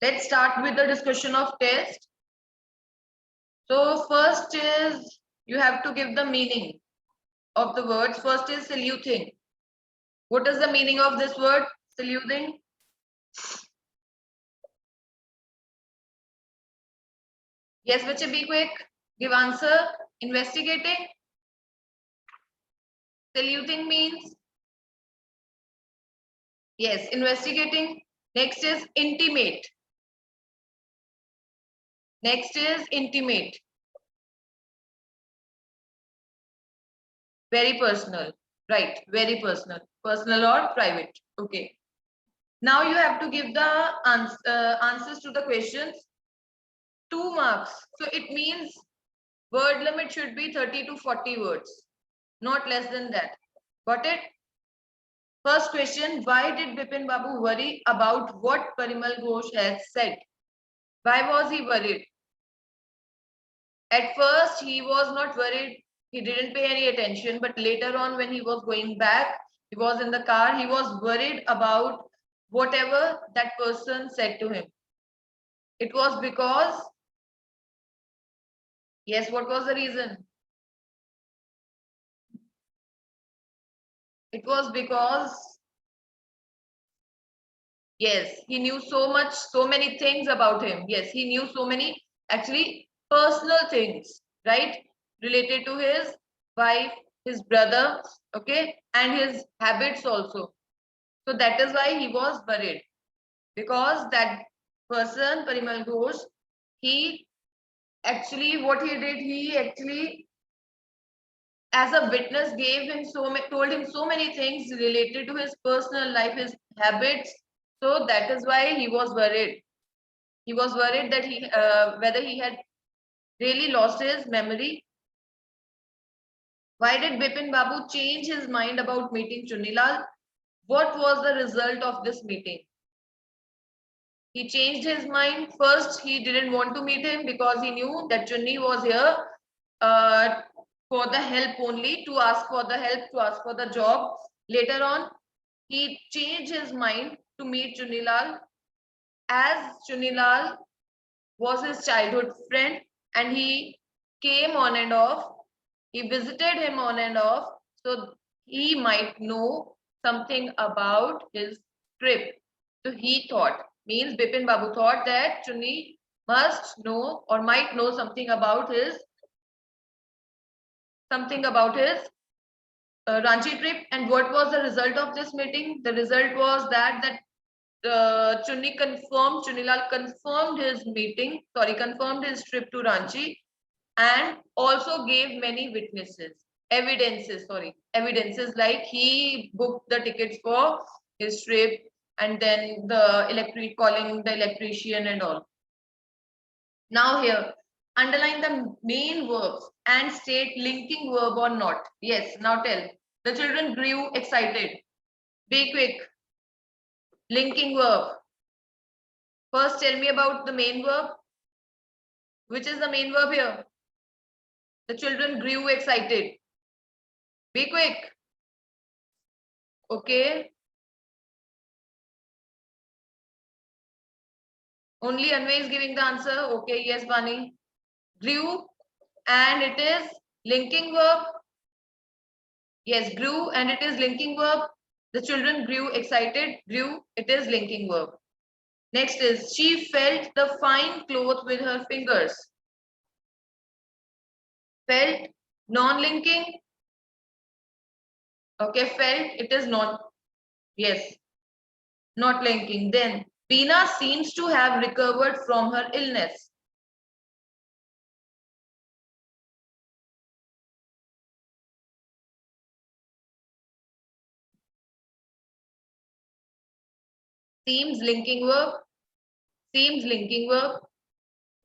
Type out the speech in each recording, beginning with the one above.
Let's start with the discussion of test. So first is you have to give the meaning of the words. First is sleuthing. What is the meaning of this word sleuthing? Yes, bache, be quick. Give answer. Investigating. Sleuthing means yes, investigating. Next is intimate. Next is intimate. Very personal. Right, very personal. Personal or private. Okay. Now you have to give the answers to the questions. 2 marks. So it means word limit should be 30 to 40 words, not less than that. Got it? First question, why did Bipin Babu worry about what Parimal Ghosh had said? Why was he worried? At first, he was not worried. He didn't pay any attention. But later on, when he was going back, he was in the car, he was worried about whatever that person said to him. It was because, yes, what was the reason? It was because, yes, he knew so much, so many things about him. Yes, he knew so many actually personal things, right? Related to his wife, his brother, okay, and his habits also. So that is why he was worried. Because that person, Parimal Ghosh, he actually, what he did, he actually, as a witness, gave him told him so many things related to his personal life, his habits. So that is why he was worried. He was worried that he whether he had really lost his memory. Why did Bipin Babu change his mind about meeting Chunilal? What was the result of this meeting? He changed his mind. First, he didn't want to meet him because he knew that Chunni was here uh, for the help only, to ask for the help, to ask for the job. Later on, he changed his mind to meet Chunilal, as Chunilal was his childhood friend and he came on and off. He visited him on and off, so he might know something about his trip. So he thought, means Bipin Babu thought that Chunni must know or might know something about his Ranchi trip. And what was the result of this meeting? The result was that Chunilal confirmed his confirmed his trip to Ranchi and also gave many evidences like he booked the tickets for his trip and then calling the electrician and all. Now here, underline the main verbs and state linking verb or not. Yes, now tell. The children grew excited. Be quick. Linking verb. First, tell me about the main verb. Which is the main verb here? The children grew excited. Be quick. Okay. Only Anvay is giving the answer. Okay, yes, Bani. Grew and it is linking verb. Yes, grew and it is linking verb. The children grew excited. Grew, it is linking verb. Next is she felt the fine cloth with her fingers. Felt, non-linking. Okay, felt, it is not. Yes, not linking. Then Veena seems to have recovered from her illness. Seems linking verb. Seems linking verb.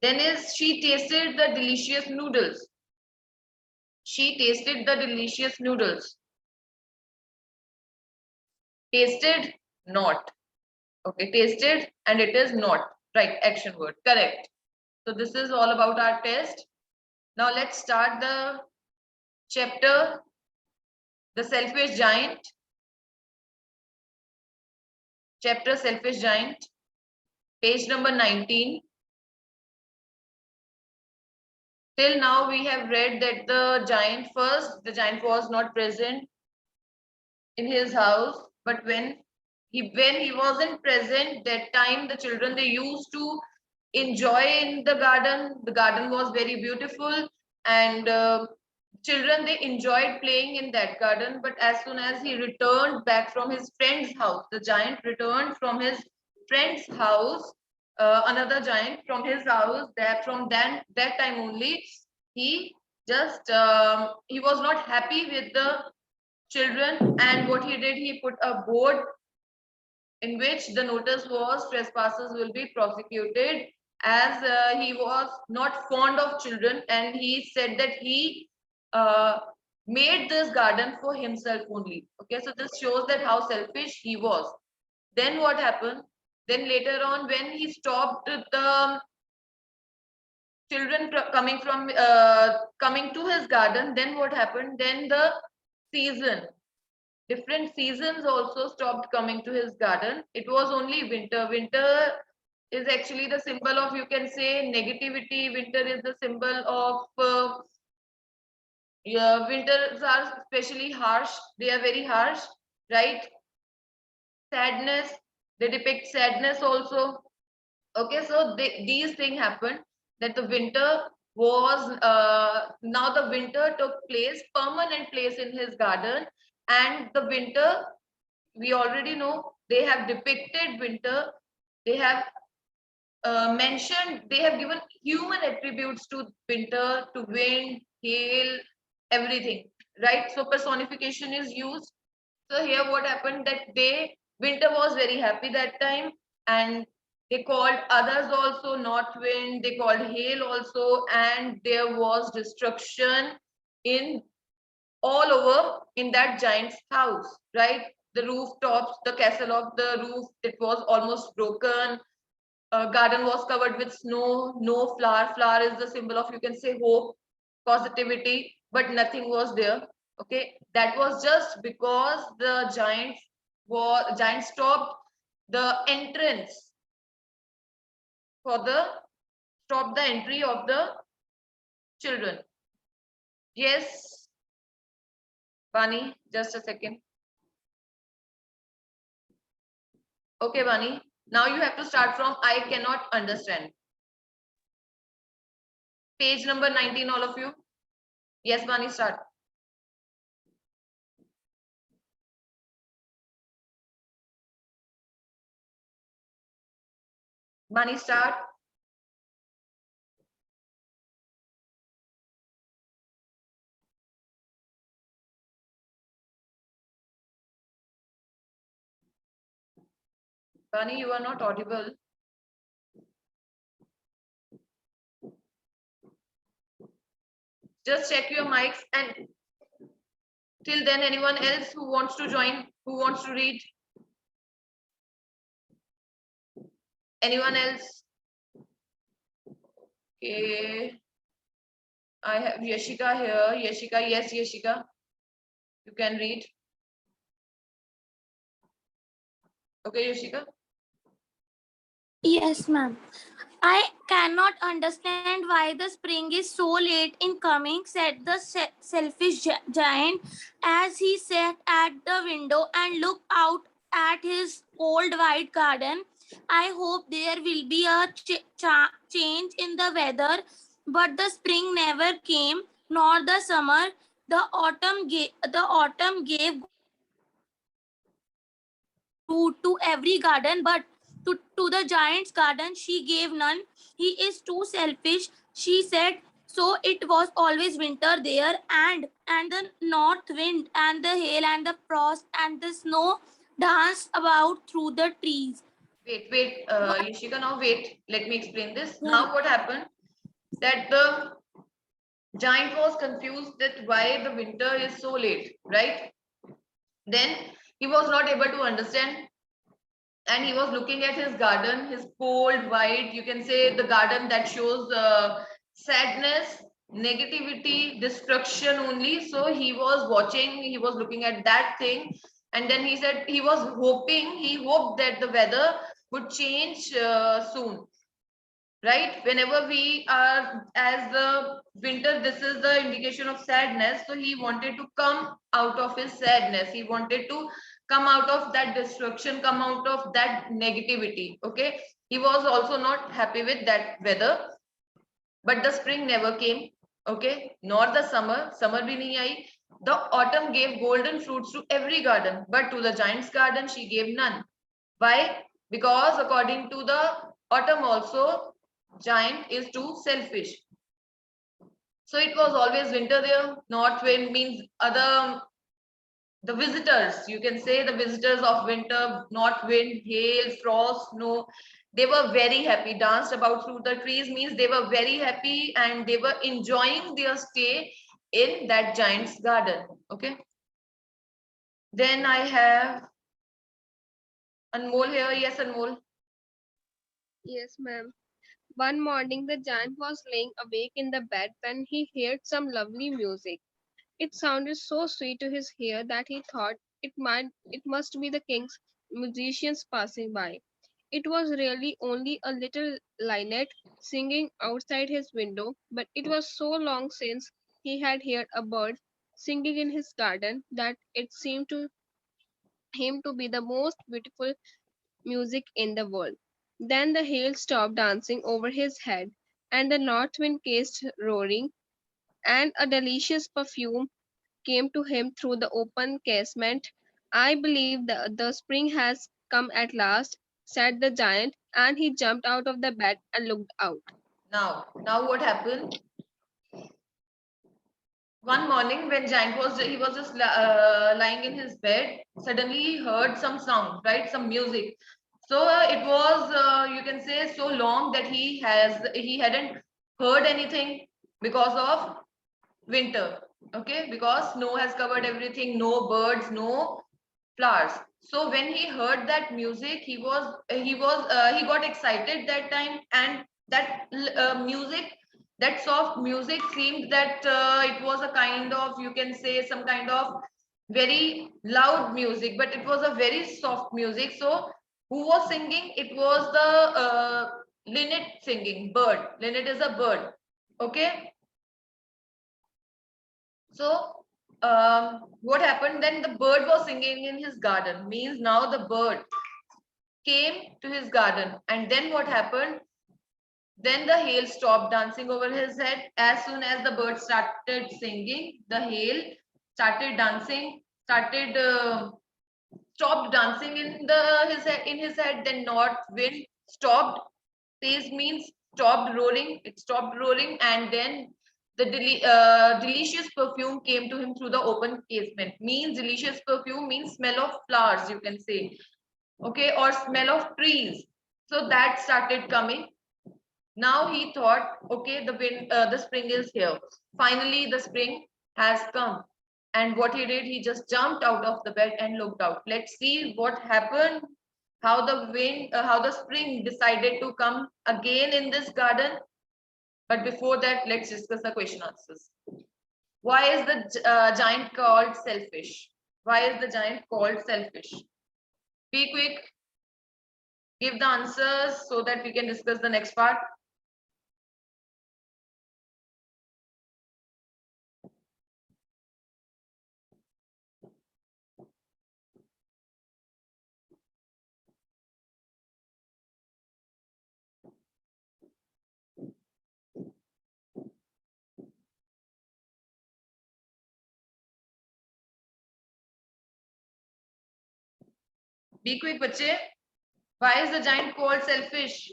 Then is she tasted the delicious noodles. She tasted the delicious noodles. Tasted, not. Okay, tasted and it is not. Right, action word. Correct. So this is all about our test. Now let's start the chapter, The Selfish Giant. Chapter Selfish Giant. Page number 19. Till now we have read that the giant was not present in his house, but when he wasn't present, that time the children, they used to enjoy in the garden. The garden was very beautiful, and children, they enjoyed playing in that garden. But as soon as he returned back from his friend's house, the giant returned from his friend's house, another giant from his house, that from that time only, he just he was not happy with the children, and what he did, he put a board in which the notice was trespassers will be prosecuted, as he was not fond of children, and he said that he uh, made this garden for himself only. Okay, so this shows that how selfish he was. Then what happened? Then later on, when he stopped the children coming to his garden, then what happened? Then the season different seasons also stopped coming to his garden. It was only winter. Winter is actually the symbol of, you can say, negativity. Winter is the symbol of yeah, winters are especially harsh. They are very harsh, right? Sadness, they depict sadness also. Okay, so these things happened, that the winter was now the winter took place, permanent place in his garden. And the winter, we already know, they have depicted winter, they have mentioned, they have given human attributes to winter, to wind, hail, everything, right? So personification is used. So here what happened, that winter was very happy that time, and they called others also north wind, they called hail also, and there was destruction in all over in that giant's house, right? The rooftops, the castle of the roof, it was almost broken. Garden was covered with snow, no flower. Flower is the symbol of, you can say, hope, positivity, but nothing was there. Okay, that was just because the giant stopped the entrance for the stop the entry of the children. Yes, Bani, just a second. Okay, Bani. Now you have to start from I cannot understand. Page number 19, all of you. Yes, Bani, start. Bani, start. Bani, you are not audible. Just check your mics, and till then, anyone else who wants to join, who wants to read? Anyone else? Okay. I have Yashika here. Yashika, yes, Yashika. You can read. Okay, Yashika. Yes, ma'am. I cannot understand why the spring is so late in coming, said the selfish giant as he sat at the window and looked out at his old white garden. I hope there will be a change in the weather, but the spring never came, nor the summer. The autumn gave to every garden, but to the giant's garden she gave none. He is too selfish, she said. So it was always winter there, and the north wind and the hail and the frost and the snow danced about through the trees. Wait, Yashika, now wait. Let me explain this. Now what happened? That the giant was confused that why the winter is so late, right? Then he was not able to understand, and he was looking at his garden, his cold white, you can say, the garden that shows sadness, negativity, destruction only. So he was watching, he was looking at that thing, and then he said he was hoping, he hoped that the weather would change soon, right? Whenever we are as the winter, this is the indication of sadness. So he wanted to come out of his sadness. He wanted to come out of that destruction, come out of that negativity. Okay. He was also not happy with that weather, but the spring never came. Okay. Nor the summer. Summer bhi nahi aayi. The autumn gave golden fruits to every garden, but to the giant's garden, she gave none. Why? Because according to the autumn also, giant is too selfish. So it was always winter there. North wind means the visitors. You can say the visitors of winter, north wind, hail, frost, snow. They were very happy, danced about through the trees means they were very happy and they were enjoying their stay in that giant's garden. Okay. Then I have Anmol here. Yes, Anmol. Yes, ma'am. One morning, the giant was laying awake in the bed when he heard some lovely music. It sounded so sweet to his ear that he thought it must be the king's musicians passing by. It was really only a little linnet singing outside his window, but it was so long since he had heard a bird singing in his garden that it seemed to him to be the most beautiful music in the world. Then the hail stopped dancing over his head, and the north wind ceased roaring, and a delicious perfume came to him through the open casement. I believe the spring has come at last, said the giant, and he jumped out of the bed and looked out. Now what happened? One morning when giant was he was just lying in his bed, suddenly he heard some sound, right? Some music. So it was you can say so long that he hadn't heard anything because of winter. Okay, because snow has covered everything, no birds, no flowers. So when he heard that music, he got excited that time, and that music, that soft music seemed that it was a kind of, you can say, some kind of very loud music, but it was a very soft music. So who was singing? It was the linnet singing, bird. Linnet is a bird. Okay. So what happened then? The bird was singing in his garden, means now the bird came to his garden. And then what happened? Then the hail stopped dancing over his head. As soon as the bird started singing, the hail started dancing, started stopped dancing in his head. Then north wind stopped. Pace means stopped roaring. It stopped roaring, and then the delicious perfume came to him through the open casement. Means delicious perfume means smell of flowers, you can say. Okay, or smell of trees. So that started coming. Now he thought, okay, the spring is here. Finally, the spring has come. And what he did, he just jumped out of the bed and looked out. Let's see what happened. How the spring decided to come again in this garden. But before that, let's discuss the question answers. Why is the giant called selfish? Why is the giant called selfish? Be quick, give the answers so that we can discuss the next part. Be quick, bache. Why is the giant called selfish?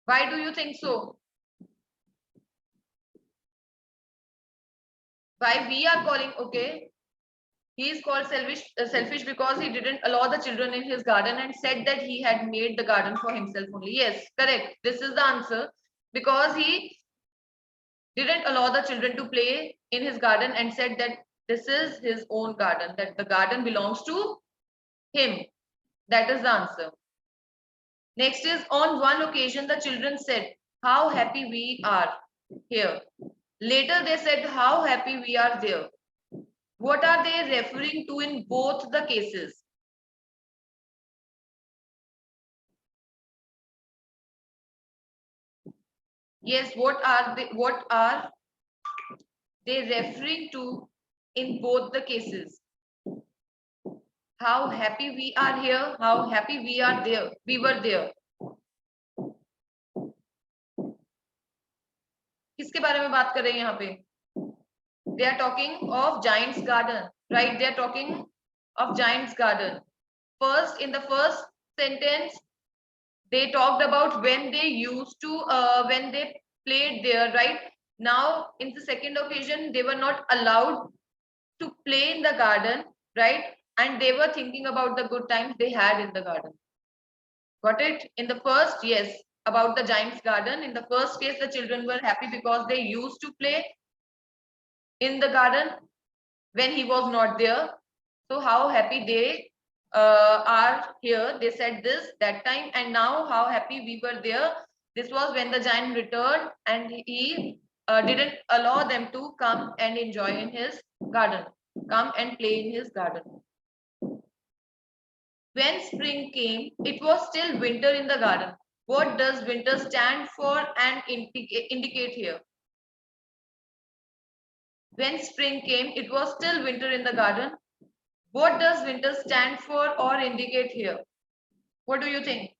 Why do you think so? Why we are calling, okay? He is called selfish because he didn't allow the children in his garden and said that he had made the garden for himself only. Yes, correct. This is the answer. Because he didn't allow the children to play in his garden and said that this is his own garden, that the garden belongs to him. That is the answer. Next is, on one occasion, the children said, how happy we are here. Later, they said, how happy we are there. What are they referring to in both the cases? Yes, what are they referring to in both the cases? How happy we are here, how happy we are there, we were there. किसके बारे में बात कर रहे हैं यहाँ पे? They are talking of Giant's Garden, right? They are talking of Giant's Garden. First, in the first sentence, they talked about when they used to, when they played there, right? Now, in the second occasion, they were not allowed to play in the garden, right? And they were thinking about the good times they had in the garden. Got it? In the first, yes, about the Giant's Garden. In the first case, the children were happy because they used to play in the garden when he was not there. So how happy they are here. They said this that time, and now how happy we were there. This was when the giant returned and he didn't allow them to come and enjoy in his garden, come and play in his garden. When spring came, it was still winter in the garden. What does winter stand for and indicate here? When spring came, it was still winter in the garden. What does winter stand for or indicate here? What do you think?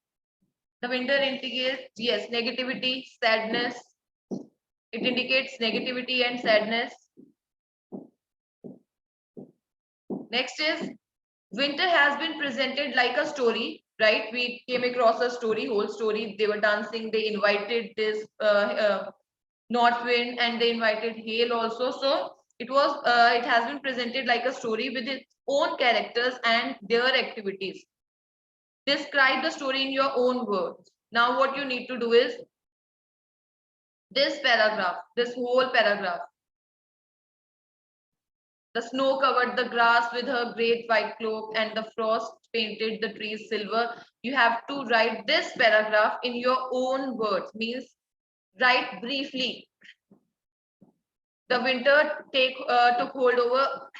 The winter indicates, yes, negativity, sadness. It indicates negativity and sadness. Next is, winter has been presented like a story, right? We came across a story, whole story. They were dancing, they invited this north wind and they invited hail also. So it was, it has been presented like a story with its own characters and their activities. Describe the story in your own words. Now what you need to do is this paragraph, this whole paragraph. The snow covered the grass with her great white cloak and the frost painted the trees silver. You have to write this paragraph in your own words, means write briefly. The winter took hold over.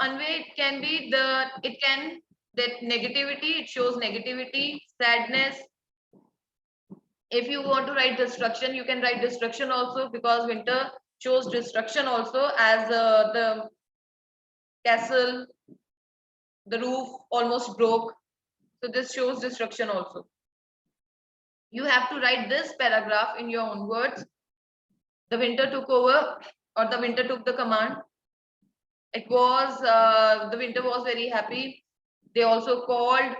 Anyway, it can be that negativity, it shows negativity, sadness. If you want to write destruction, you can write destruction also, because winter shows destruction also, as the castle, the roof almost broke. So this shows destruction also. You have to write this paragraph in your own words. The winter took over, or the winter took the command. It was, the winter was very happy. They also called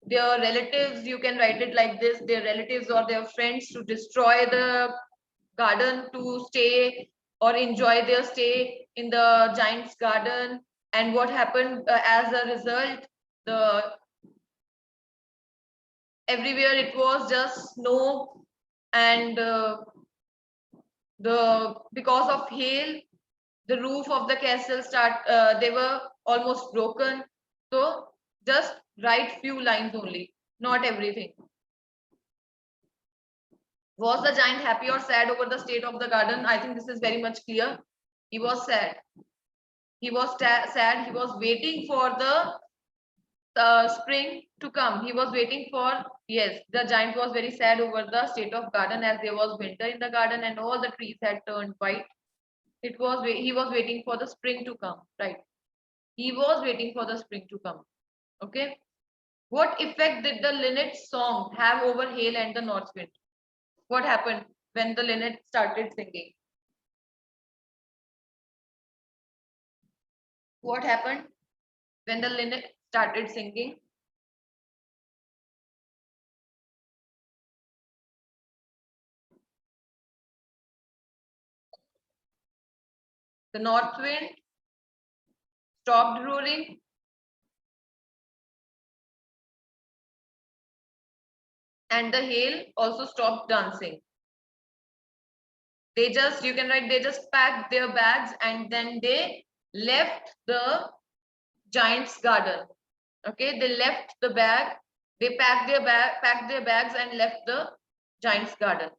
their relatives, you can write it like this, their relatives or their friends, to destroy the garden, to stay or enjoy their stay in the giant's garden. And what happened as a result, the everywhere it was just snow, and the because of hail, the roof of the castle they were almost broken. So just write few lines only, not everything. Was the giant happy or sad over the state of the garden? I think this is very much clear. He was sad. He was sad. He was waiting for the spring to come. He was waiting for, yes, the giant was very sad over the state of garden, as there was winter in the garden and all the trees had turned white. He was waiting for the spring to come, right? He was waiting for the spring to come. Okay. What effect did the linnet song have over hail and the north wind? What happened when the linnet started singing? What happened when the linnet started singing? The north wind stopped roaring. And the hail also stopped dancing. They just, you can write, they just packed their bags and then they left the giant's garden. Okay, they left the bag, they packed their bags and left the giant's garden.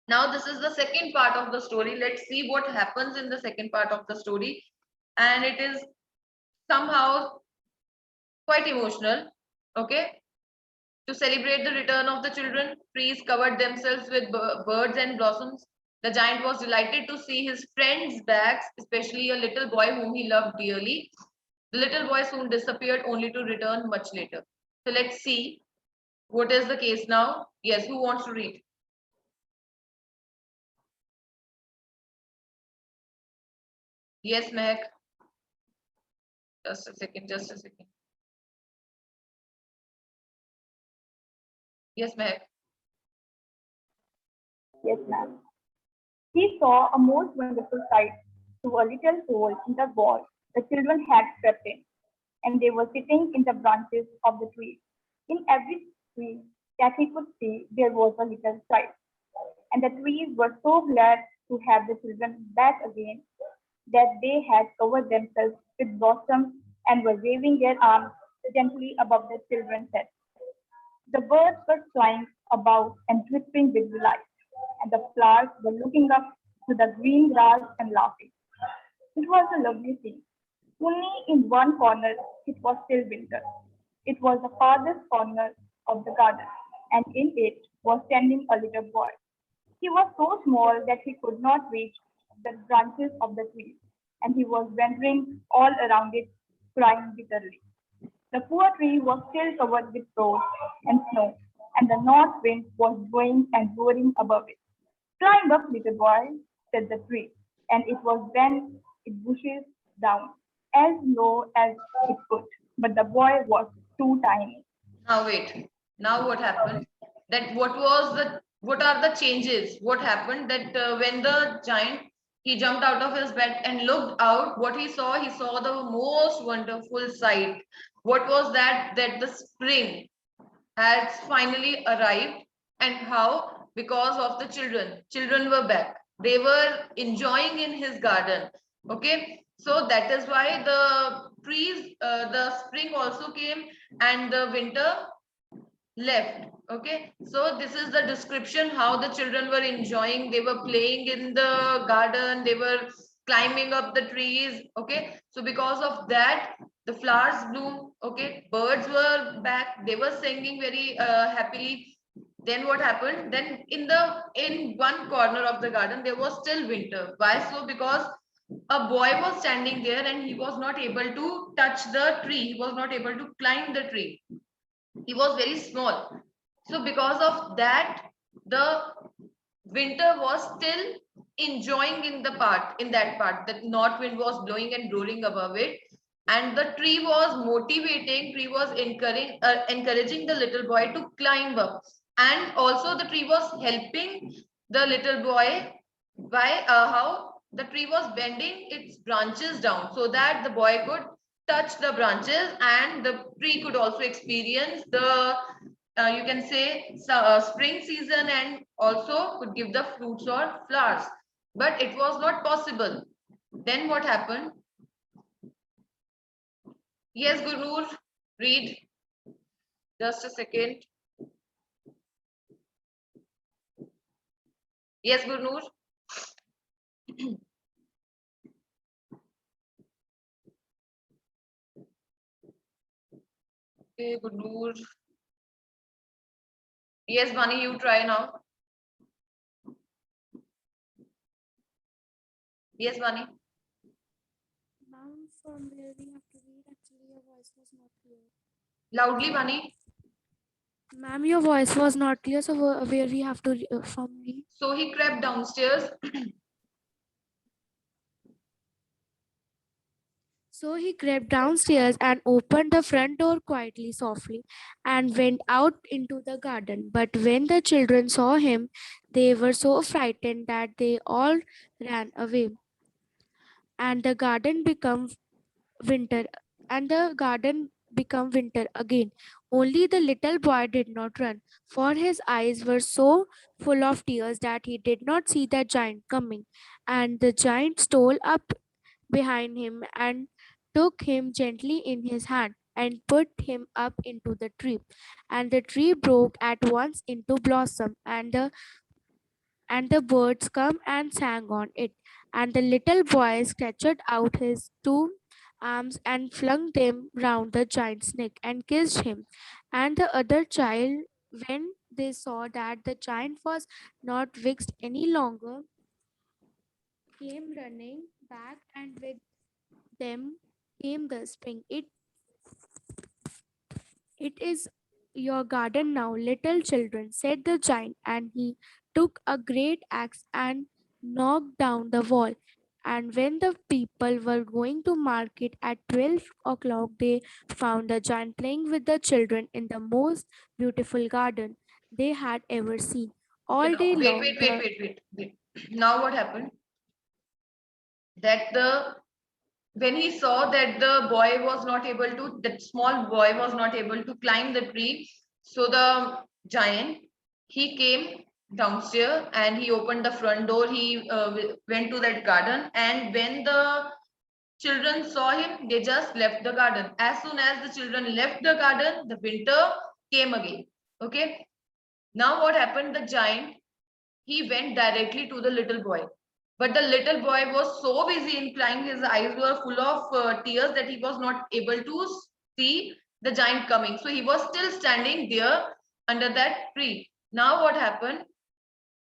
Now this is the second part of the story. Let's see what happens in the second part of the story. And it is somehow quite emotional. Okay. To celebrate the return of the children, trees covered themselves with birds and blossoms. The giant was delighted to see his friends back, especially a little boy whom he loved dearly. The little boy soon disappeared, only to return much later. So let's see what is the case now. Yes, who wants to read? Yes, Mehak. Just a second, just a second. Yes, Mehak. Yes, ma'am. He saw a most wonderful sight. Through a little hole in the wall, the children had crept in, and they were sitting in the branches of the trees. In every tree that he could see, there was a little child, and the trees were so glad to have the children back again that they had covered themselves with blossoms and were waving their arms gently above the children's heads. The birds were flying about and twittering with delight, and the flowers were looking up to the green grass and laughing. It was a lovely scene. Only in one corner it was still winter. It was the farthest corner of the garden, and in it was standing a little boy. He was so small that he could not reach the branches of the trees, and he was wandering all around it, crying bitterly. The poor tree was still covered with frost and snow, and the north wind was blowing and roaring above it. Climb up, little boy, said the tree, and it was then it bushes down as low as it could. But the boy was too tiny. Now wait. Now what happened? That what are the changes? What happened that when the giant he jumped out of his bed and looked out, what he saw the most wonderful sight. What was that? That the spring has finally arrived. And how? Because of the children. Children were back. They were enjoying in his garden. Okay. So that is why the trees, the spring also came and the winter left. Okay. So this is the description how the children were enjoying. They were playing in the garden. They were climbing up the trees. Okay. So because of that, the flowers bloom. Okay. Birds were back. They were singing very happily. Then what happened? Then in one corner of the garden there was still winter. Why so? Because a boy was standing there and he was not able to touch the tree. He was not able to climb the tree. He was very small. So because of that, the winter was still enjoying in that part. The north wind was blowing and roaring above it. And the tree was motivating, tree was encouraging the little boy to climb up. And also the tree was helping the little boy by how the tree was bending its branches down so that the boy could touch the branches and the tree could also experience the you can say spring season and also could give the fruits or flowers, but it was not possible. Then what happened? Yes, Gurnoor, read. Just a second. Yes, Gurnoor. Okay, Gurnoor. Yes, Bunny, you try now. Yes, Bunny. Ma'am, from where we have to read, actually your voice was not clear. Loudly, Bunny. Ma'am, your voice was not clear, so where we have to from read? So he crept downstairs. So he crept downstairs and opened the front door quietly, softly, and went out into the garden. But when the children saw him, they were so frightened that they all ran away, and the garden became winter and the garden become winter again. Only the little boy did not run, for his eyes were so full of tears that he did not see the giant coming. And the giant stole up behind him and took him gently in his hand and put him up into the tree. And the tree broke at once into blossom, and the birds come and sang on it. And the little boy stretched out his two arms and flung them round the giant's neck and kissed him. And the other child, when they saw that the giant was not vexed any longer, came running back, and with them came the spring. It is your garden now, little children, said the giant, and he took a great axe and knocked down the wall. And when the people were going to market at 12 o'clock, they found the giant playing with the children in the most beautiful garden they had ever seen. Okay, All now day wait, long, wait, wait, wait, wait, wait. Now what happened? That when he saw that the boy was not able to, that small boy was not able to climb the tree, so the giant, he came downstairs and he opened the front door. He went to that garden, and when the children saw him, they just left the garden. As soon as the children left the garden, the winter came again. Okay. Now what happened? The giant, he went directly to the little boy. But the little boy was so busy in crying, his eyes were full of tears that he was not able to see the giant coming. So he was still standing there under that tree. Now what happened?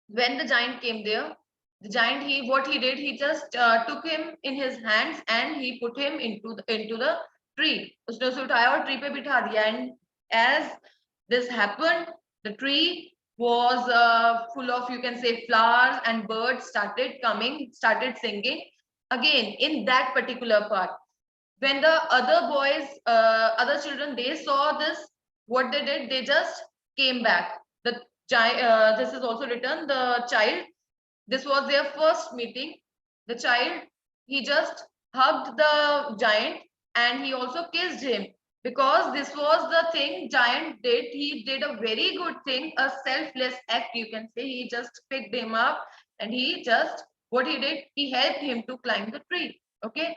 When the giant came there, the giant, he what he did, he just took him in his hands and he put him into the tree. उसने उसे उठाया और tree पे बिठा दिया. And as this happened, the tree was full of, you can say, flowers, and birds started coming, started singing. Again, in that particular part, when the other boys, other children, they saw this, what they did, they just came back. The child, this is also written, the child, this was their first meeting. The child, he just hugged the giant and he also kissed him, because this was the thing giant did. He did a very good thing, a selfless act, you can say. He just picked him up and he just, what he did, he helped him to climb the tree. Okay,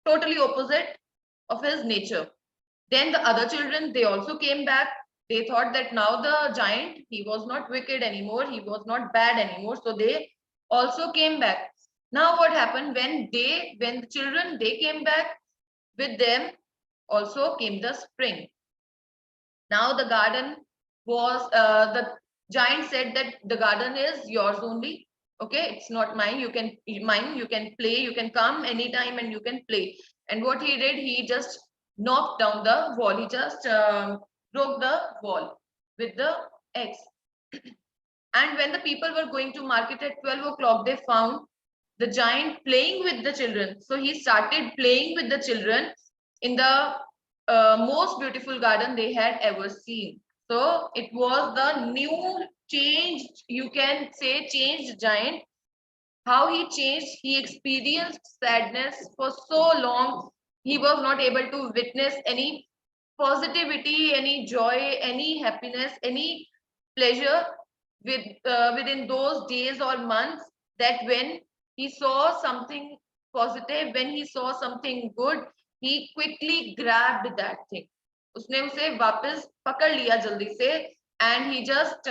totally opposite of his nature. Then the other children, they also came back. They thought that now the giant, he was not wicked anymore, he was not bad anymore, so they also came back. Now what happened? When the children, they came back, with them also came the spring. Now the garden was, the giant said that the garden is yours only. Okay, it's not mine. You can play, you can come anytime and you can play. And what he did, he just knocked down the wall. He just broke the wall with the axe. And when the people were going to market at 12 o'clock, they found the giant playing with the children. So he started playing with the children in the most beautiful garden they had ever seen. So it was the new changed, you can say, changed giant. How he changed, he experienced sadness for so long. He was not able to witness any positivity, any joy, any happiness, any pleasure within those days or months, that when he saw something positive, when he saw something good, he quickly grabbed that thing. उसने उसे वापस पकड़ लिया जल्दी से, and he just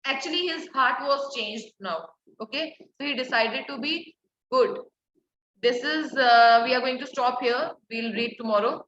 actually his heart was changed now. Okay, so he decided to be good. This is we are going to stop here. We'll read tomorrow.